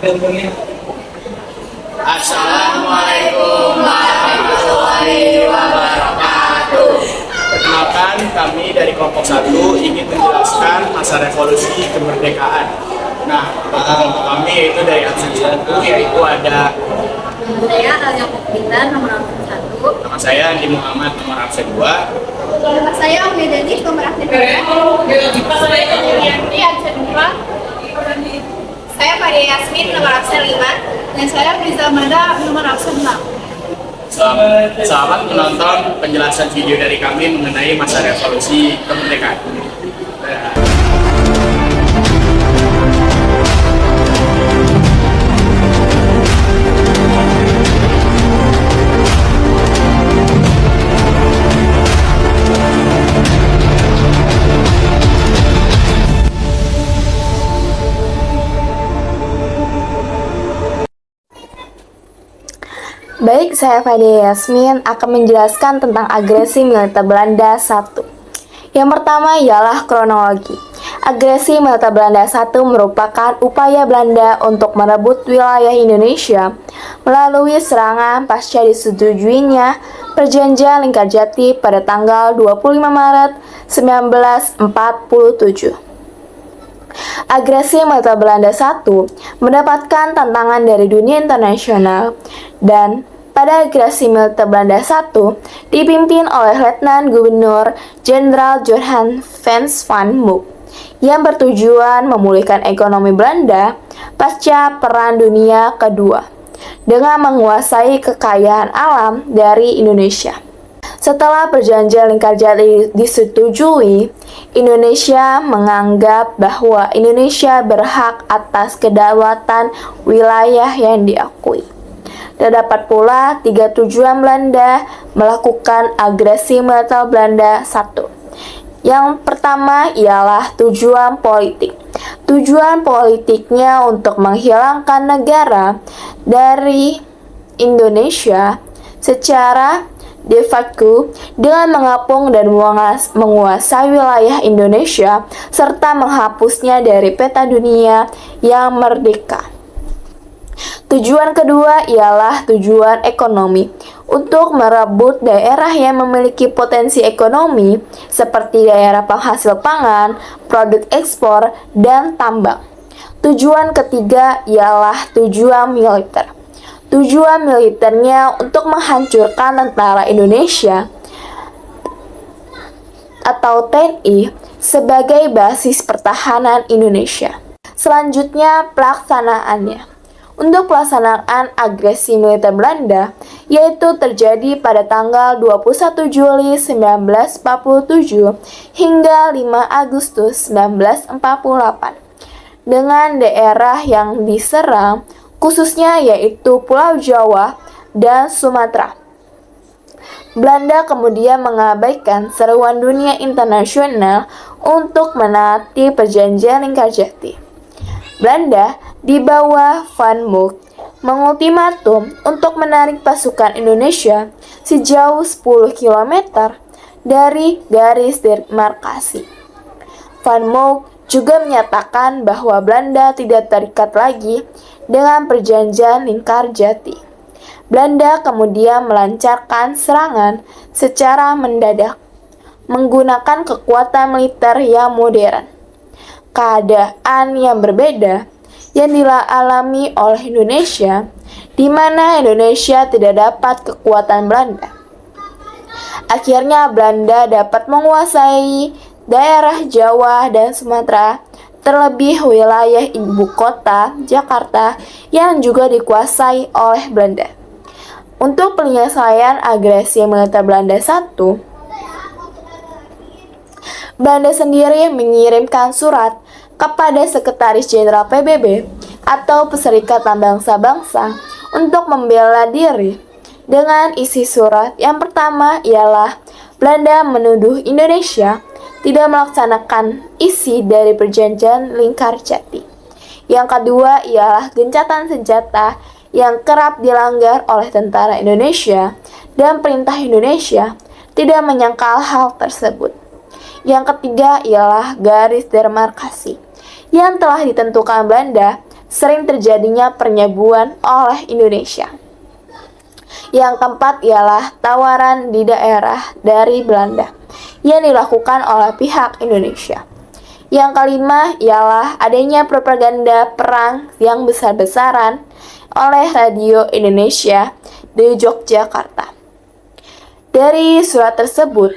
Assalamualaikum warahmatullahi wabarakatuh. Perkenalkan, kami dari kelompok 1 ingin menjelaskan masa revolusi kemerdekaan. Nah, kelompok kami yaitu dari absen 1, yaitu ada Saya Alia Pokbita, nomor absen 1. nama saya Andi Muhammad, nomor absen 2. Nama saya Umi Denis, nomor absen 2. Nama saya Yanti, absen 2. Saya Fadia Yasmin, nomor absen 5. Dan saya Riza Mada, nomor absen 6. Selamat menonton penjelasan video dari kami mengenai masa revolusi kemerdekaan. Baik, saya Fadia Yasmin akan menjelaskan tentang agresi militer Belanda 1. Yang pertama ialah kronologi. Agresi militer Belanda 1 merupakan upaya Belanda untuk merebut wilayah Indonesia melalui serangan pasca disetujuinya Perjanjian Lingkarjati pada tanggal 25 Maret 1947. Agresi militer Belanda 1 mendapatkan tantangan dari dunia internasional dan pada agresi militer Belanda 1 dipimpin oleh Letnan Gubernur Jenderal Johan van Mook yang bertujuan memulihkan ekonomi Belanda pasca Perang Dunia Kedua dengan menguasai kekayaan alam dari Indonesia. Setelah Perjanjian Lingkarjati disetujui, Indonesia menganggap bahwa Indonesia berhak atas kedaulatan wilayah yang diakui. Terdapat pula 3 tujuan Belanda melakukan agresi militer Belanda 1. Yang pertama ialah tujuan politik. Tujuan politiknya untuk menghilangkan negara dari Indonesia secara de facto dengan mengapung dan menguasai wilayah Indonesia serta menghapusnya dari peta dunia yang merdeka. Tujuan kedua ialah tujuan ekonomi, untuk merebut daerah yang memiliki potensi ekonomi seperti daerah penghasil pangan, produk ekspor, dan tambang. Tujuan ketiga ialah tujuan militer. Tujuan militernya untuk menghancurkan tentara Indonesia atau TNI sebagai basis pertahanan Indonesia. Selanjutnya, pelaksanaannya. Untuk pelaksanaan agresi militer Belanda, yaitu terjadi pada tanggal 21 Juli 1947 hingga 5 Agustus 1948. Dengan daerah yang diserang, khususnya yaitu Pulau Jawa dan Sumatera. Belanda kemudian mengabaikan seruan dunia internasional untuk menaati Perjanjian Lingkarjati. Belanda di bawah Van Mook mengultimatum untuk menarik pasukan Indonesia sejauh 10 km dari garis demarkasi. Van Mook juga menyatakan bahwa Belanda tidak terikat lagi dengan Perjanjian Lingkarjati. Belanda kemudian melancarkan serangan secara mendadak, menggunakan kekuatan militer yang modern. Keadaan yang berbeda yang dialami oleh Indonesia, di mana Indonesia tidak dapat kekuatan Belanda. Akhirnya Belanda dapat menguasai daerah Jawa dan Sumatera, terlebih wilayah ibu kota Jakarta yang juga dikuasai oleh Belanda. Untuk penyelesaian agresi militer Belanda 1, Belanda sendiri mengirimkan surat kepada Sekretaris Jenderal PBB atau Perserikatan Bangsa-Bangsa untuk membela diri. Dengan isi surat yang pertama ialah Belanda menuduh Indonesia tidak melaksanakan isi dari Perjanjian Lingkarjati. Yang kedua ialah gencatan senjata yang kerap dilanggar oleh tentara Indonesia dan perintah Indonesia tidak menyangkal hal tersebut. Yang ketiga ialah garis demarkasi yang telah ditentukan Belanda sering terjadinya penyebuan oleh Indonesia. Yang keempat ialah tawaran di daerah dari Belanda yang dilakukan oleh pihak Indonesia. Yang kelima ialah adanya propaganda perang yang besar-besaran oleh Radio Indonesia di Yogyakarta. Dari surat tersebut,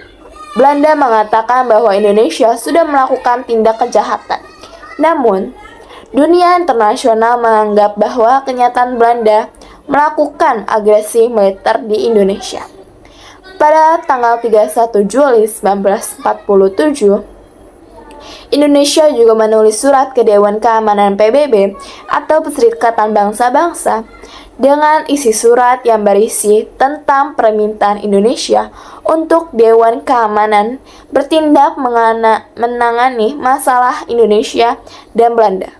Belanda mengatakan bahwa Indonesia sudah melakukan tindak kejahatan. Namun, dunia internasional menganggap bahwa kenyataan Belanda melakukan agresi militer di Indonesia. Pada tanggal 31 Juli 1947, Indonesia juga menulis surat ke Dewan Keamanan PBB atau Perserikatan Bangsa-Bangsa dengan isi surat yang berisi tentang permintaan Indonesia untuk Dewan Keamanan bertindak menangani masalah Indonesia dan Belanda.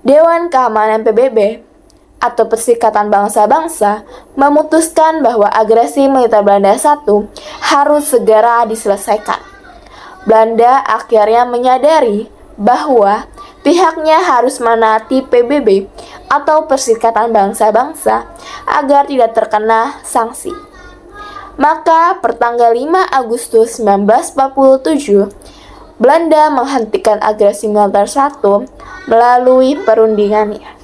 Dewan Keamanan PBB atau Perserikatan Bangsa-Bangsa memutuskan bahwa agresi militer Belanda I harus segera diselesaikan. Belanda akhirnya menyadari bahwa pihaknya harus menaati PBB atau Perserikatan Bangsa-Bangsa agar tidak terkena sanksi. Maka pertanggal 5 Agustus 1947, Belanda menghentikan agresi militer I melalui perundingannya.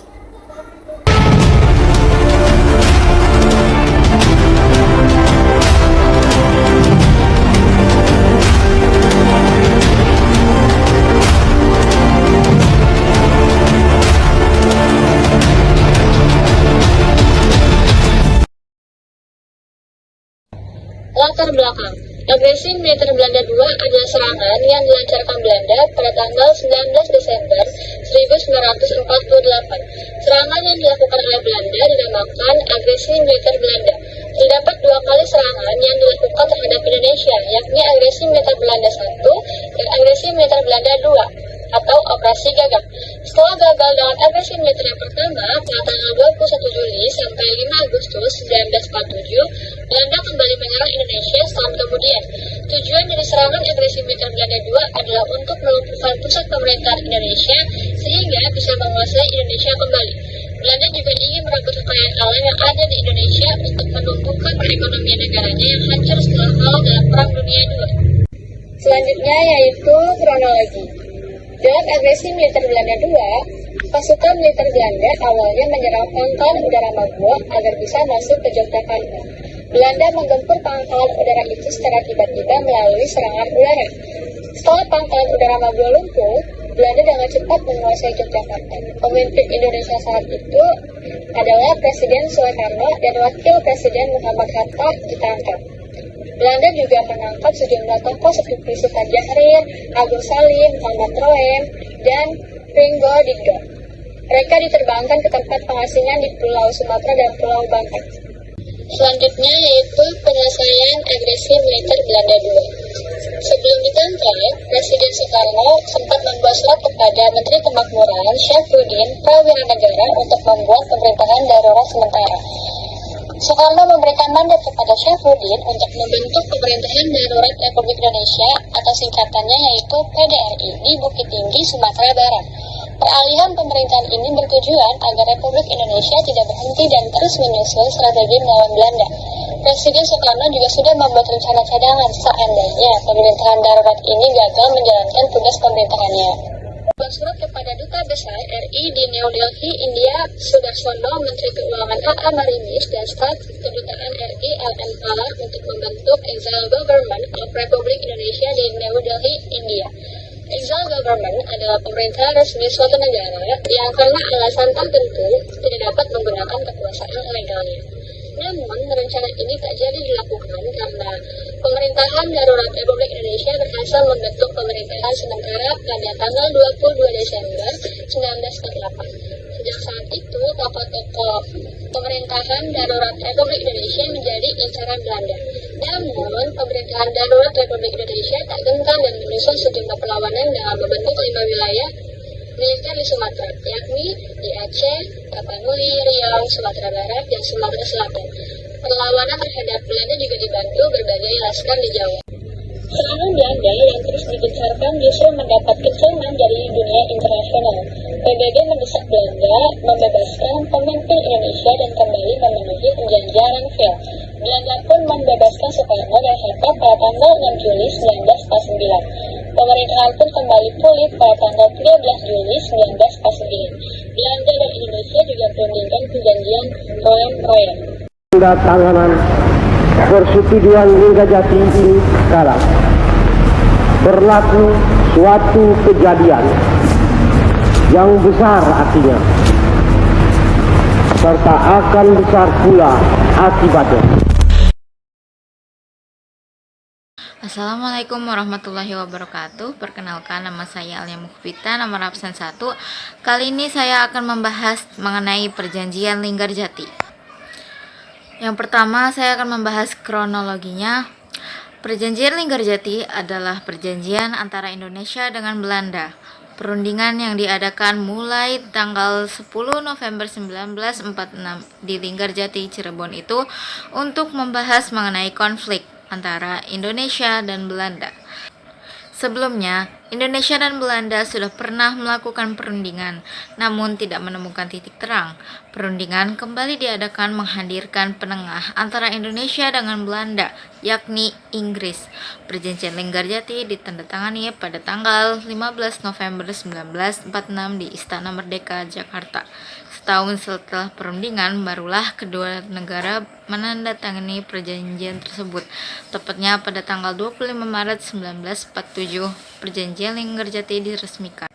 Latar belakang. Agresi militer Belanda II adalah serangan yang dilancarkan Belanda pada tanggal 19 Desember 1948. Serangan yang dilakukan oleh Belanda dinamakan agresi militer Belanda. Terdapat dua kali serangan yang dilakukan terhadap Indonesia, yakni agresi militer Belanda I dan agresi militer Belanda II atau Operasi Gagak. Setelah gagal dengan agresi militer yang pertama pada tanggal 21 Juli sampai 5 Agustus 1947, Belanda kembali menyerang Indonesia setahun kemudian. Tujuan dari serangan agresi militer Belanda II adalah untuk melumpuhkan pusat pemerintahan Indonesia sehingga bisa menguasai Indonesia kembali. Belanda juga ingin merebut kekayaan alam yang ada di Indonesia untuk menumbuhkan perekonomian negaranya yang hancur setelah kalah dalam Perang Dunia II. Selanjutnya yaitu kronologi. Dalam agresi militer Belanda II, pasukan militer Belanda awalnya menyerang pangkalan udara Maguwo agar bisa masuk ke Yogyakarta. Belanda menggempur pangkalan udara itu secara tiba-tiba melalui serangan udara. Setelah pangkalan udara Maguwo lumpuh, Belanda dengan cepat menguasai Yogyakarta. Pemimpin Indonesia saat itu adalah Presiden Soekarno dan Wakil Presiden Muhammad Hatta ditangkap. Belanda juga menangkap sejumlah tokoh seperti Sukarjahrir, Agus Salim, Muhammad Roem, dan Pringgo Digdo. Mereka diterbangkan ke tempat pengasingan di Pulau Sumatera dan Pulau Bangka. Selanjutnya yaitu penyelesaian agresi militer Belanda II. Sebelum ditangkap, Presiden Soekarno sempat membuat surat kepada Menteri Kemakmuran Syafruddin Prawiranegara untuk membuat pemerintahan darurat sementara. Soekarno memberikan mandat kepada Syafruddin untuk membentuk Pemerintahan Darurat Republik Indonesia atau singkatannya yaitu PDRI di Bukit Tinggi, Sumatera Barat. Peralihan pemerintahan ini bertujuan agar Republik Indonesia tidak berhenti dan terus menyusun strategi melawan Belanda. Presiden Soekarno juga sudah membuat rencana cadangan seandainya pemerintahan darurat ini gagal menjalankan tugas pemerintahannya. Surat kepada Duta Besar RI di New Delhi, India, Sudarsono, Menteri Keuangan A.A. Marinis, dan Staf Kedutaan RI L.M. Palar untuk membentuk Exile Government of Republik Indonesia di New Delhi, India. Exile Government adalah pemerintah resmi suatu negara yang karena alasan tertentu tidak dapat menggunakan kekuasaan legalnya. Namun, rencana ini tak jadi dilakukan karena pemerintahan darurat Republik Indonesia berhasil membentuk pemerintahan sementara pada tanggal 22 Desember 1948. Sejak saat itu, tokoh-tokoh pemerintahan darurat Republik Indonesia menjadi incaran Belanda. Namun, pemerintahan darurat Republik Indonesia tak gentar dan menyusun sejumlah perlawanan dengan membentuk 5 wilayah militer di Sumatera, yakni di Aceh, Tapanuli, Riau, Sumatera Barat, dan Sumatera Selatan. Perlawanan terhadap Belanda juga dibantu berbagai laskar di Jawa. Serangan Belanda yang terus digencarkan justru mendapat kecaman dari dunia internasional. PBB mendesak Belanda membebaskan pemimpin Indonesia dan kembali memenuhi perjanjian Renville. Belanda pun membebaskan Soekarno dan Hatta pada tanggal 6 Juli 1949. Pemerintahan pun kembali pulih pada tanggal 13 Juli 1949. Belanda dan Indonesia juga berundingkan perjanjian Royan-Royan. Tanganan persetujuan Linggajati ini sekarang berlaku suatu kejadian yang besar artinya, serta akan besar pula akibatnya. Assalamualaikum warahmatullahi wabarakatuh. Perkenalkan, nama saya Alia Mukbita, nomor absen 1. Kali ini saya akan membahas mengenai perjanjian Linggarjati. Yang pertama, saya akan membahas kronologinya. Perjanjian Linggarjati adalah perjanjian antara Indonesia dengan Belanda. Perundingan yang diadakan mulai tanggal 10 November 1946 di Linggarjati, Cirebon itu untuk membahas mengenai konflik antara Indonesia dan Belanda. Sebelumnya, Indonesia dan Belanda sudah pernah melakukan perundingan, namun tidak menemukan titik terang. Perundingan kembali diadakan menghadirkan penengah antara Indonesia dengan Belanda, yakni Inggris. Perjanjian Linggarjati ditandatangani pada tanggal 15 November 1946 di Istana Merdeka, Jakarta. Setahun setelah perundingan, barulah kedua negara menandatangani perjanjian tersebut. Tepatnya pada tanggal 25 Maret 1947, perjanjian Linggarjati diresmikan.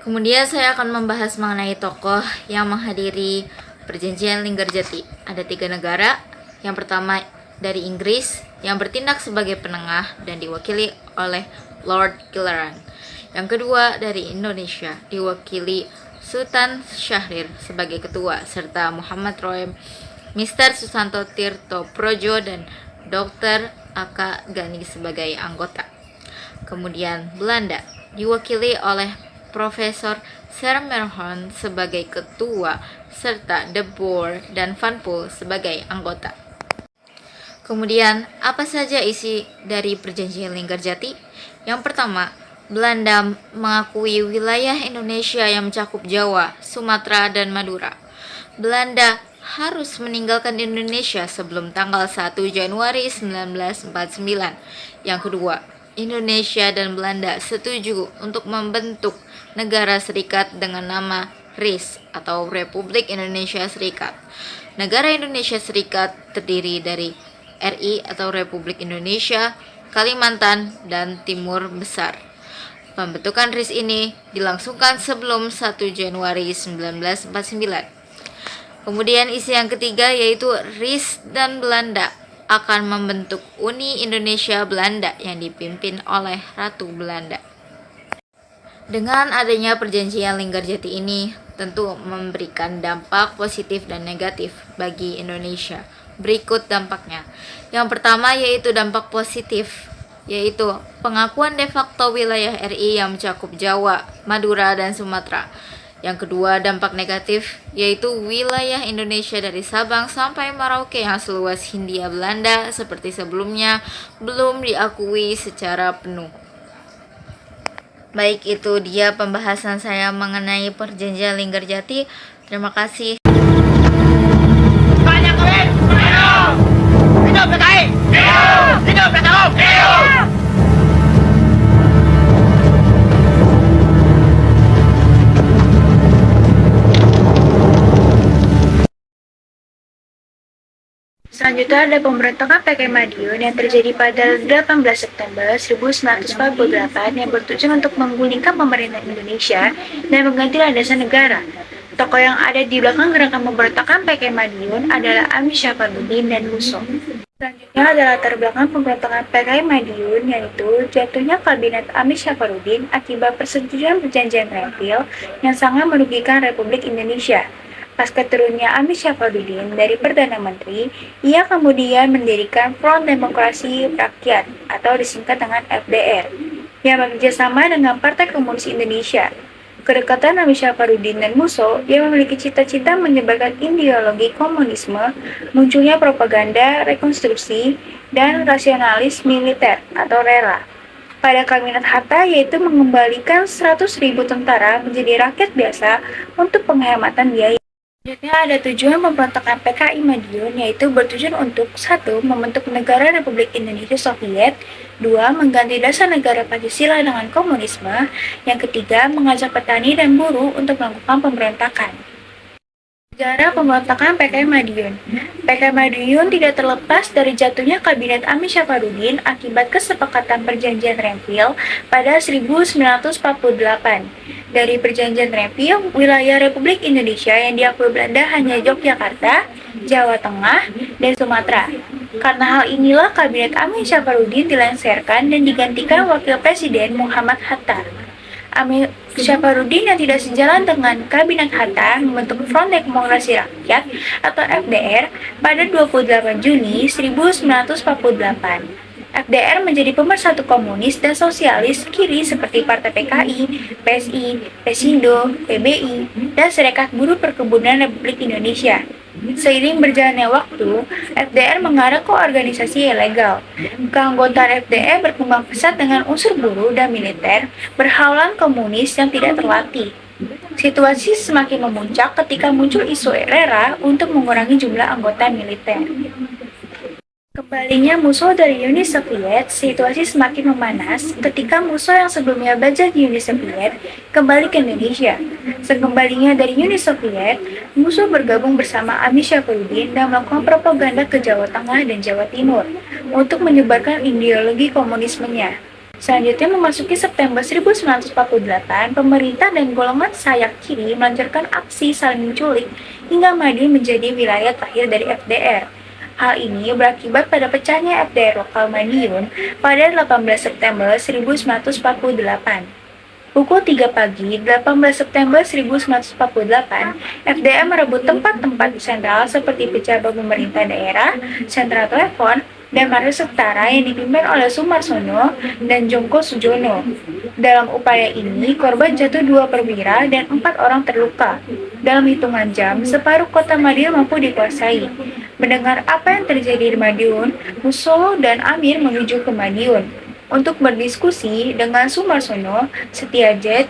Kemudian saya akan membahas mengenai tokoh yang menghadiri perjanjian Linggarjati. Ada 3 negara. Yang pertama dari Inggris, yang bertindak sebagai penengah dan diwakili oleh Lord Gilleran. Yang kedua dari Indonesia, diwakili Sultan Syahrir sebagai ketua, serta Muhammad Roem, Mr. Susanto Tirto Projo, dan Dr. A.K. Gani sebagai anggota. Kemudian Belanda diwakili oleh Profesor Sermerhorn sebagai ketua, serta De Boer dan Van Poel sebagai anggota. Kemudian, apa saja isi dari perjanjian Linggarjati? Yang pertama, Belanda mengakui wilayah Indonesia yang mencakup Jawa, Sumatera, dan Madura. Belanda harus meninggalkan Indonesia sebelum tanggal 1 Januari 1949. Yang kedua, Indonesia dan Belanda setuju untuk membentuk negara serikat dengan nama RIS atau Republik Indonesia Serikat. Negara Indonesia Serikat terdiri dari RI atau Republik Indonesia, Kalimantan, dan Timur Besar. Pembentukan RIS ini dilangsungkan sebelum 1 Januari 1949. Kemudian isi yang ketiga yaitu RIS dan Belanda akan membentuk Uni Indonesia Belanda yang dipimpin oleh Ratu Belanda. Dengan adanya perjanjian Linggarjati ini tentu memberikan dampak positif dan negatif bagi Indonesia. Berikut dampaknya. Yang pertama yaitu dampak positif, yaitu pengakuan de facto wilayah RI yang mencakup Jawa, Madura, dan Sumatera. Yang kedua, dampak negatif, yaitu wilayah Indonesia dari Sabang sampai Merauke yang seluas Hindia Belanda seperti sebelumnya belum diakui secara penuh. Baik, itu dia pembahasan saya mengenai perjanjian Linggarjati. Terima kasih. Hidup PKI! Hidup PKI! Selanjutnya ada pemberontakan PKI Madiun yang terjadi pada 18 September 1948 yang bertujuan untuk menggulingkan pemerintah Indonesia dan mengganti landasan negara. Tokoh yang ada di belakang gerakan pemberontakan PKI Madiun adalah Amir Syafruddin dan Huso. Selanjutnya adalah latar belakang pemberontakan PKI Madiun, yaitu jatuhnya kabinet Amir Syafruddin akibat persetujuan perjanjian Renville yang sangat merugikan Republik Indonesia. Pasca turunnya Amir Syafruddin dari Perdana Menteri, ia kemudian mendirikan Front Demokrasi Rakyat atau disingkat dengan FDR yang bekerjasama dengan Partai Komunis Indonesia. Kedekatan Amir Syafarudin dan Musso yang memiliki cita-cita menyebarkan ideologi komunisme, munculnya propaganda, rekonstruksi, dan rasionalis militer atau RERA pada kabinet Hatta, yaitu mengembalikan 100.000 tentara menjadi rakyat biasa untuk penghematan biaya. Selanjutnya ada tujuan pemberontakan PKI Madiun, yaitu bertujuan untuk 1. Membentuk negara Republik Indonesia Soviet, 2. Mengganti dasar negara Pancasila dengan komunisme, yang ketiga mengajak petani dan buruh untuk melakukan pemberontakan. Sejarah pemberontakan PKI Madiun. PKI Madiun tidak terlepas dari jatuhnya kabinet Amir Syafarudin akibat kesepakatan Perjanjian Renville pada 1948. Dari Perjanjian Renville, wilayah Republik Indonesia yang diakui Belanda hanya Yogyakarta, Jawa Tengah, dan Sumatera. Karena hal inilah kabinet Amir Syafarudin dilengsarkan dan digantikan Wakil Presiden Muhammad Hatta. Amir Syafarudin yang tidak sejalan dengan kabinet Hatta membentuk Front Demokrasi Rakyat atau FDR pada 28 Juni 1948. FDR menjadi pemersatu komunis dan sosialis kiri seperti Partai PKI, PSI, Pesindo, PBI, dan Serikat Buruh Perkebunan Republik Indonesia. Seiring berjalannya waktu, FDR mengarah ke organisasi ilegal. Keanggotaan FDR berkembang pesat dengan unsur buruh dan militer berhaluan komunis yang tidak terlatih. Situasi semakin memuncak ketika muncul isu RERA untuk mengurangi jumlah anggota militer. Kembalinya musuh dari Uni Soviet, situasi semakin memanas ketika musuh yang sebelumnya bajak di Uni Soviet kembali ke Indonesia. Sekembalinya dari Uni Soviet, musuh bergabung bersama Amir Syafarudin dan melakukan propaganda ke Jawa Tengah dan Jawa Timur untuk menyebarkan ideologi komunismenya. Selanjutnya memasuki September 1948, pemerintah dan golongan sayap kiri melancarkan aksi saling menculik hingga Madiun menjadi wilayah terakhir dari FDR. Hal ini berakibat pada pecahnya FDR lokal Madiun pada 18 September 1948. Pukul 3 pagi, 18 September 1948, FDR merebut tempat-tempat sentral seperti pejabat pemerintah daerah, sentral telepon, dan markas tentara yang dipimpin oleh Sumarsono dan Joko Sujono. Dalam upaya ini, korban jatuh 2 perwira dan 4 orang terluka. Dalam hitungan jam, separuh kota Madiun mampu dikuasai. Mendengar apa yang terjadi di Madiun, Musso dan Amir menuju ke Madiun untuk berdiskusi dengan Sumarsono, Setiajet,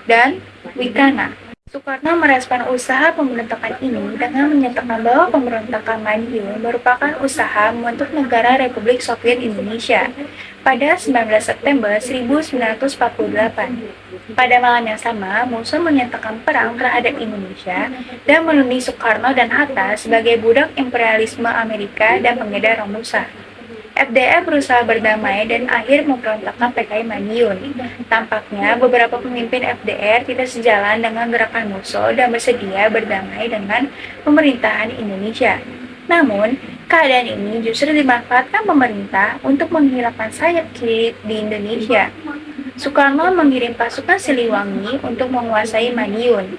dan Wikana. Soekarno merespon usaha pemberontakan ini dengan menyatakan bahwa pemberontakan Madiun merupakan usaha membentuk negara Republik Soviet Indonesia pada 19 September 1948. Pada malam yang sama, Musso menyatakan perang terhadap Indonesia dan menuding Soekarno dan Hatta sebagai budak imperialisme Amerika dan pengedar Romusa. FDR berusaha berdamai dan akhir memberontakkan PKI Madiun. Tampaknya beberapa pemimpin FDR tidak sejalan dengan gerakan Musso dan bersedia berdamai dengan pemerintahan Indonesia. Namun, keadaan ini justru dimanfaatkan pemerintah untuk menghilangkan sayap kiri di Indonesia. Soekarno mengirim pasukan Siliwangi untuk menguasai Madiun.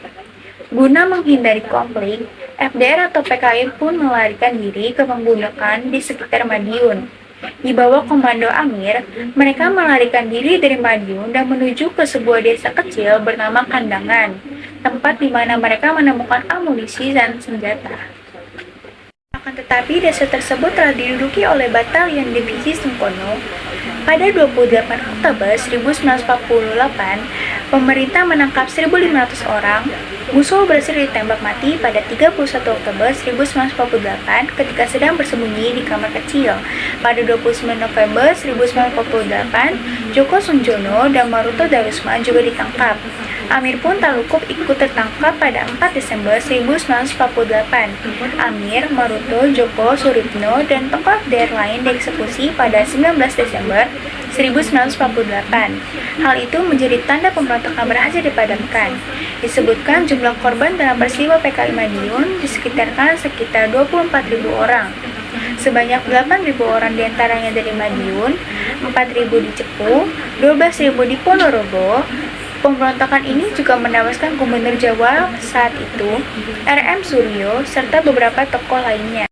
Guna menghindari konflik, FDR atau PKI pun melarikan diri ke penggunaan di sekitar Madiun. Di bawah komando Amir, mereka melarikan diri dari Madiun dan menuju ke sebuah desa kecil bernama Kandangan, tempat di mana mereka menemukan amunisi dan senjata. Akan tetapi, desa tersebut telah diduduki oleh Batalion Divisi Sungkono. Pada 28 Oktober 1948, pemerintah menangkap 1.500 orang. Musso berhasil ditembak mati pada 31 Oktober 1948 ketika sedang bersembunyi di kamar kecil. Pada 29 November 1948, Joko Sujono dan Maruto Darusman juga ditangkap. Amir pun tak lukup ikut tertangkap pada 4 Desember 1948. Amir, Maruto, Joko, Suripno, dan tokoh FDR lain dieksekusi pada 19 Desember 1948. Hal itu menjadi tanda pemberontakan berhasil dipadamkan. Disebutkan jumlah korban dalam peristiwa PKI Madiun disekitarkan sekitar 24.000 orang. Sebanyak 8.000 orang diantaranya dari Madiun, 4.000 di Cepu, 12.000 di Ponorogo. Pemberontakan ini juga menewaskan Gubernur Jawa saat itu, R.M. Suryo, serta beberapa tokoh lainnya.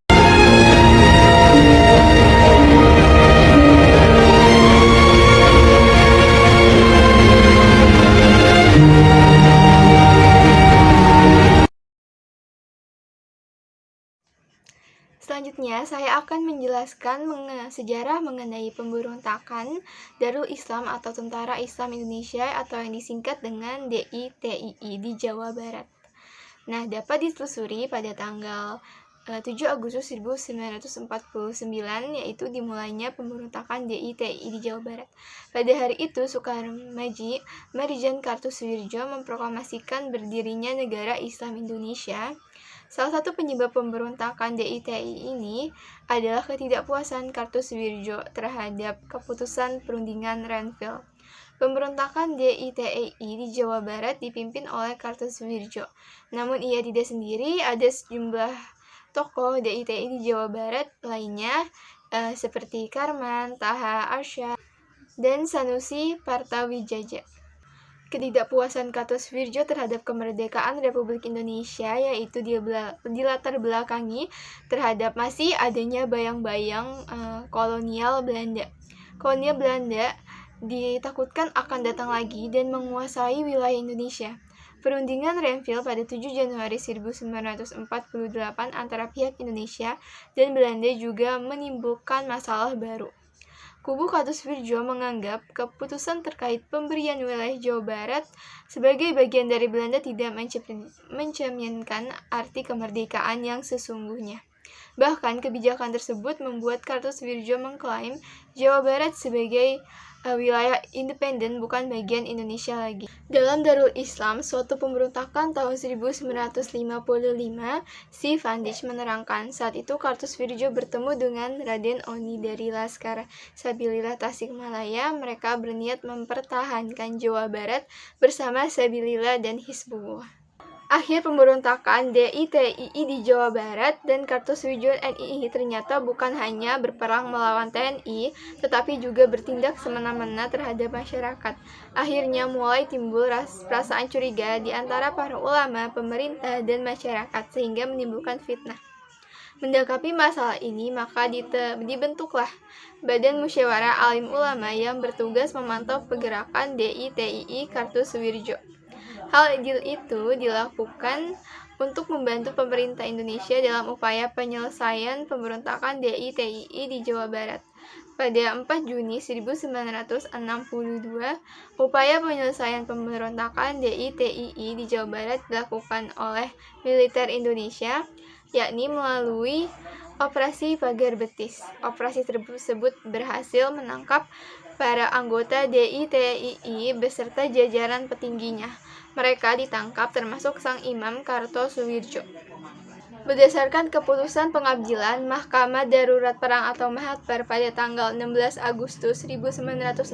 Selanjutnya, saya akan menjelaskan sejarah mengenai pemberontakan Darul Islam atau Tentara Islam Indonesia atau yang disingkat dengan DITII di Jawa Barat. Nah, dapat ditelusuri pada tanggal 7 Agustus 1949, yaitu dimulainya pemberontakan DITII di Jawa Barat. Pada hari itu, Sukarmaji Marijan Kartosoewirjo memproklamasikan berdirinya Negara Islam Indonesia. Salah satu penyebab pemberontakan DITII ini adalah ketidakpuasan Kartosoewirjo terhadap keputusan perundingan Renville. Pemberontakan DITII di Jawa Barat dipimpin oleh Kartosoewirjo. Namun ia tidak sendiri, ada sejumlah tokoh DITII di Jawa Barat lainnya seperti Karman, Taha Arsyad, dan Sanusi Partawijaya. Ketidakpuasan Kartosoewirjo terhadap kemerdekaan Republik Indonesia yaitu dilatar belakangi terhadap masih adanya bayang-bayang kolonial Belanda. Kolonial Belanda ditakutkan akan datang lagi dan menguasai wilayah Indonesia. Perundingan Renville pada 7 Januari 1948 antara pihak Indonesia dan Belanda juga menimbulkan masalah baru. Kubu Kartosoewirjo menganggap keputusan terkait pemberian wilayah Jawa Barat sebagai bagian dari Belanda tidak mencerminkan arti kemerdekaan yang sesungguhnya. Bahkan kebijakan tersebut membuat Kartosoewirjo mengklaim Jawa Barat sebagai wilayah independen bukan bagian Indonesia lagi. Dalam Darul Islam, suatu pemberontakan tahun 1955, si Vandij menerangkan saat itu Kartosoewirjo bertemu dengan Raden Oni dari Laskar Sabilillah Tasikmalaya. Mereka berniat mempertahankan Jawa Barat bersama Sabilillah dan Hizbullah. Akhir pemberontakan DITII di Jawa Barat dan Kartosoewirjo NII ternyata bukan hanya berperang melawan TNI, tetapi juga bertindak semena-mena terhadap masyarakat. Akhirnya mulai timbul perasaan curiga di antara para ulama, pemerintah, dan masyarakat sehingga menimbulkan fitnah. Mendakapi masalah ini, maka dibentuklah Badan Musyawarah Alim Ulama yang bertugas memantau pergerakan DITII Kartosoewirjo. Hal itu dilakukan untuk membantu pemerintah Indonesia dalam upaya penyelesaian pemberontakan DITII di Jawa Barat. Pada 4 Juni 1962, upaya penyelesaian pemberontakan DITII di Jawa Barat dilakukan oleh militer Indonesia, yakni melalui Operasi Pagar Betis. Operasi tersebut berhasil menangkap para anggota DITII beserta jajaran petingginya. Mereka ditangkap termasuk sang Imam Kartosoewirjo. Berdasarkan keputusan pengadilan Mahkamah Darurat Perang atau Mahathir pada tanggal 16 Agustus 1962,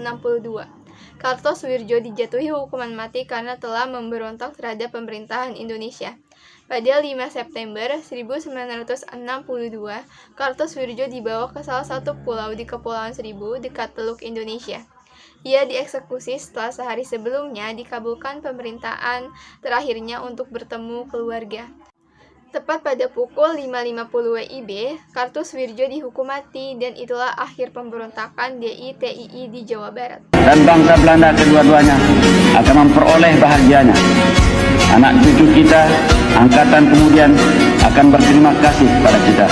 Kartosoewirjo dijatuhi hukuman mati karena telah memberontak terhadap pemerintahan Indonesia. Pada 5 September 1962, Kartosoewirjo dibawa ke salah satu pulau di Kepulauan Seribu dekat Teluk Indonesia. Ia dieksekusi setelah sehari sebelumnya dikabulkan pemerintahan terakhirnya untuk bertemu keluarga. Tepat pada pukul 5.50 WIB, Kartosoewirjo dihukum mati dan itulah akhir pemberontakan DITII di Jawa Barat. Dan bangsa Belanda kedua-duanya akan memperoleh bahagianya. Anak cucu kita, angkatan kemudian akan berterima kasih pada kita.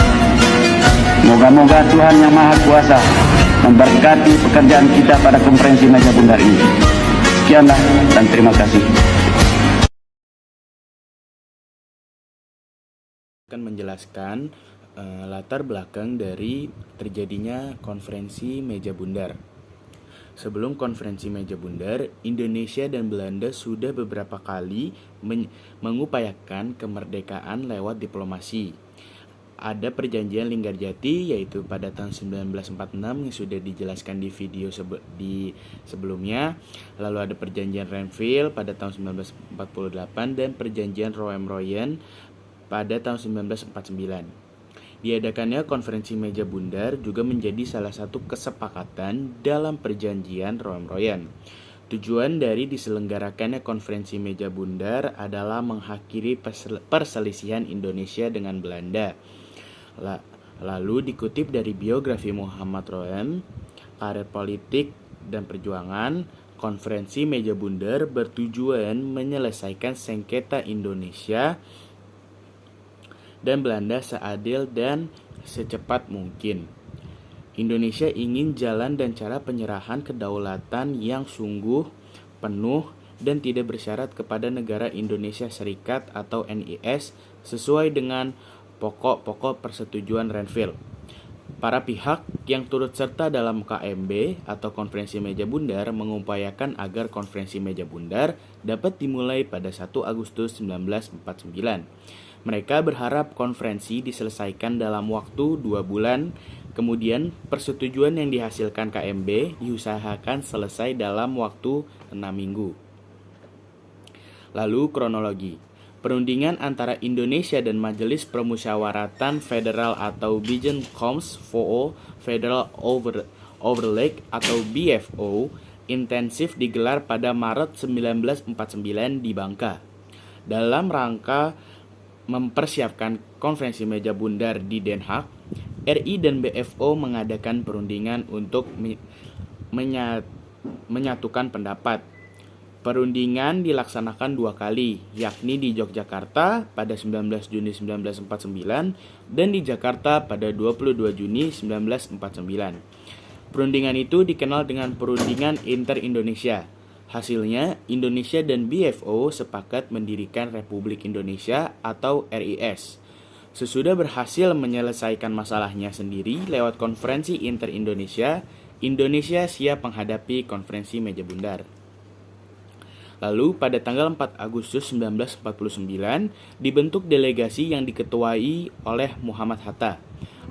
Moga-moga Tuhan Yang Maha Kuasa memberkati pekerjaan kita pada konferensi meja bundar ini. Sekianlah dan terima kasih. Akan menjelaskan latar belakang dari terjadinya konferensi meja bundar. Sebelum konferensi meja bundar, Indonesia dan Belanda sudah beberapa kali mengupayakan kemerdekaan lewat diplomasi. Ada perjanjian Linggarjati yaitu pada tahun 1946 yang sudah dijelaskan di video sebelumnya. Lalu ada perjanjian Renville pada tahun 1948 dan perjanjian Roem-Royen pada tahun 1949. Diadakannya konferensi meja bundar juga menjadi salah satu kesepakatan dalam perjanjian Roem-Royen. Tujuan dari diselenggarakannya konferensi meja bundar adalah mengakhiri perselisihan Indonesia dengan Belanda. Lalu dikutip dari biografi Muhammad Roem, karir politik dan perjuangan, konferensi meja bundar bertujuan menyelesaikan sengketa Indonesia dan Belanda seadil dan secepat mungkin. Indonesia ingin jalan dan cara penyerahan kedaulatan yang sungguh, penuh, dan tidak bersyarat kepada negara Indonesia Serikat atau NIS sesuai dengan pokok-pokok persetujuan Renville. Para pihak yang turut serta dalam KMB atau Konferensi Meja Bundar mengupayakan agar Konferensi Meja Bundar dapat dimulai pada 1 Agustus 1949. Mereka berharap konferensi diselesaikan dalam waktu 2 bulan, kemudian persetujuan yang dihasilkan KMB diusahakan selesai dalam waktu 6 minggu. Lalu kronologi. Perundingan antara Indonesia dan Majelis Permusyawaratan Federal atau Bijen Coms for Federal Overleg atau BFO intensif digelar pada Maret 1949 di Bangka. Dalam rangka mempersiapkan Konferensi Meja Bundar di Den Haag, RI dan BFO mengadakan perundingan untuk menyatukan pendapat. Perundingan dilaksanakan 2 kali, yakni di Yogyakarta pada 19 Juni 1949 dan di Jakarta pada 22 Juni 1949. Perundingan itu dikenal dengan Perundingan Inter-Indonesia. Hasilnya, Indonesia dan BFO sepakat mendirikan Republik Indonesia atau RIS. Sesudah berhasil menyelesaikan masalahnya sendiri lewat Konferensi Inter-Indonesia, Indonesia siap menghadapi Konferensi Meja Bundar. Lalu pada tanggal 4 Agustus 1949 dibentuk delegasi yang diketuai oleh Muhammad Hatta.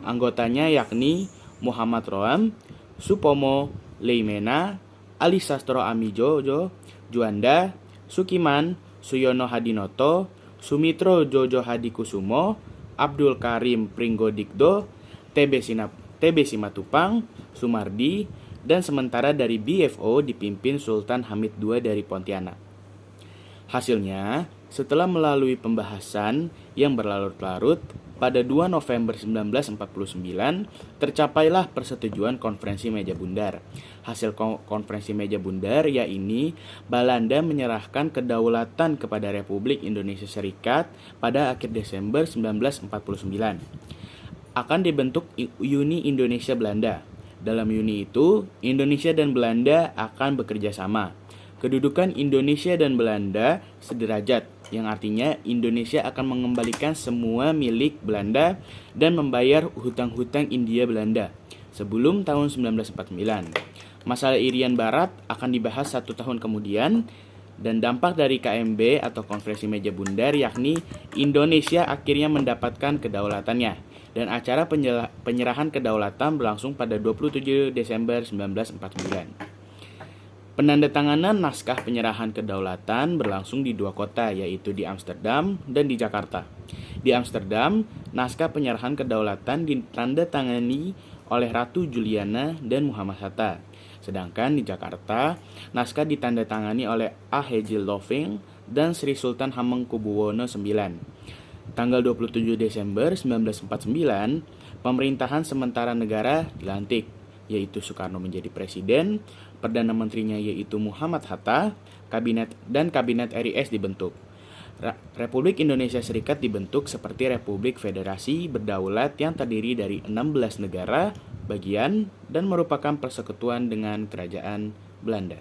Anggotanya yakni Muhammad Roam, Supomo Leimena, Ali Sastro Amijojo, Juanda, Sukiman, Suyono Hadinoto, Sumitro Jojo Hadikusumo, Abdul Karim Pringgodikdo, TB Simatupang, Sumardi, dan sementara dari BFO dipimpin Sultan Hamid II dari Pontianak. Hasilnya, setelah melalui pembahasan yang berlarut-larut, pada 2 November 1949 tercapailah persetujuan Konferensi Meja Bundar. Hasil Konferensi Meja Bundar yakni Belanda menyerahkan kedaulatan kepada Republik Indonesia Serikat pada akhir Desember 1949. Akan dibentuk Uni Indonesia Belanda. Dalam Uni itu, Indonesia dan Belanda akan bekerja sama. Kedudukan Indonesia dan Belanda sederajat, yang artinya Indonesia akan mengembalikan semua milik Belanda dan membayar hutang-hutang India Belanda sebelum tahun 1949. Masalah Irian Barat akan dibahas 1 tahun kemudian, dan dampak dari KMB atau Konferensi Meja Bundar yakni Indonesia akhirnya mendapatkan kedaulatannya. Dan acara penyerahan kedaulatan berlangsung pada 27 Desember 1949. Penandatanganan naskah penyerahan kedaulatan berlangsung di 2 kota, yaitu di Amsterdam dan di Jakarta. Di Amsterdam, naskah penyerahan kedaulatan ditandatangani oleh Ratu Juliana dan Muhammad Hatta. Sedangkan di Jakarta, naskah ditandatangani oleh A.H. Loving dan Sri Sultan Hamengkubuwono IX. Tanggal 27 Desember 1949, pemerintahan sementara negara dilantik, yaitu Soekarno menjadi presiden, Perdana Menterinya yaitu Muhammad Hatta, kabinet RIS dibentuk. Republik Indonesia Serikat dibentuk seperti Republik Federasi berdaulat yang terdiri dari 16 negara bagian dan merupakan persekutuan dengan Kerajaan Belanda.